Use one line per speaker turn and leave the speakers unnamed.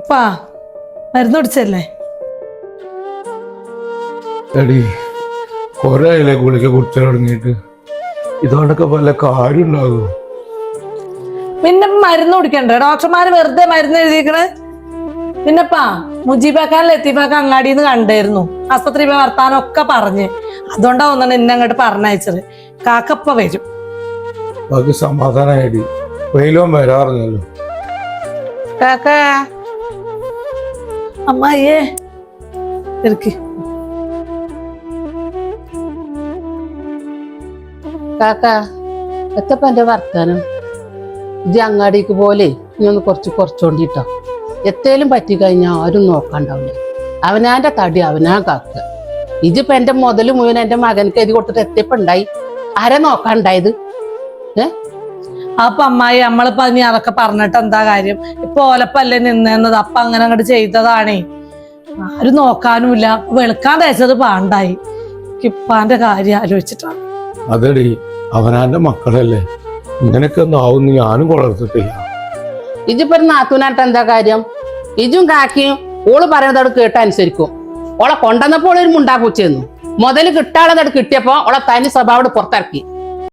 ഉപ്പാ മരുന്ന് കുടിച്ചല്ലേ?
എടി കൊറേ ആയില്ലേ ഗുളിക കുടിച്ചു തുടങ്ങിയിട്ട്. ഇതുകൊണ്ടൊക്കെ വല്ല കാര്യം ഉണ്ടാകും?
പിന്നെ മരുന്ന് കുടിക്കണ്ടേ? ഡോക്ടർമാര് വെറുതെ മരുന്ന് എഴുതിക്കണ്. പിന്നെപ്പാ മുജീബാക്കാൻ ലത്തീഫാക്കാൻ അങ്ങാടിന്ന് കണ്ടായിരുന്നു. ആസ്പത്രി പോയി വർത്താനൊക്കെ പറഞ്ഞ്. അതുകൊണ്ടാ ഒന്നാണ് എന്നെ അങ്ങോട്ട് പറഞ്ഞയച്ചത്. കാക്കപ്പ വരും.
ബാക്കി സമാധാനമായിടി. വെയിലും വരാറില്ലല്ലോ.
കാക്ക അമ്മായിയേ ഇരിക്ക്.
കാക്ക എത്തപ്പ എന്റെ വർത്താനം? ഇജ്ജ് അങ്ങാടിക്ക് പോലെ ഇനി ഒന്ന് കുറച്ചോണ്ടിട്ടോ. എത്തേലും പറ്റി കഴിഞ്ഞാൽ ആരും നോക്കാണ്ടാവില്ല. അവനാന്റെ തടി അവനാ കാക്കുക. ഇജിപ്പോ എന്റെ മുതല് മുഴുവൻ എന്റെ മകനക്ക് എഴുതി കൊടുത്തിട്ട് എത്തിയപ്പുണ്ടായി. ആരെ നോക്കാണ്ടായത്?
അപ്പൊ അമ്മായി നമ്മളിപ്പോ ഇനി അതൊക്കെ പറഞ്ഞിട്ട് എന്താ കാര്യം? ഇപ്പൊ ഓലപ്പല്ലേ നിന്നത്. അപ്പൊ അങ്ങനെ അങ്ങോട്ട് ചെയ്തതാണേ. ആരും നോക്കാനുമില്ല. വെളുക്കാൻ തേച്ചത് പാണ്ടായി. ഇപ്പാന്റെ കാര്യം ആലോചിച്ചിട്ടാണ്.
അതെടി അവനാന്റെ മക്കളല്ലേ. ഇങ്ങനെയൊക്കെ ഒന്നും ആവുന്ന ഞാനും വളർത്തിട്ടില്ല.
ഇജിപ്പോ ഒരു നാത്തൂനായിട്ട് എന്താ കാര്യം? ഇജും കാക്കിയും ഓള് പറയുന്നതോട് കേട്ടനുസരിക്കും. ഓളെ കൊണ്ടുവന്നപ്പോൾ ഒരു മുണ്ടാ പൂച്ചെന്നു. മുതല് കിട്ടാളതോട് കിട്ടിയപ്പോ ഓളെ തനി സ്വഭാവം പുറത്തിറക്കി.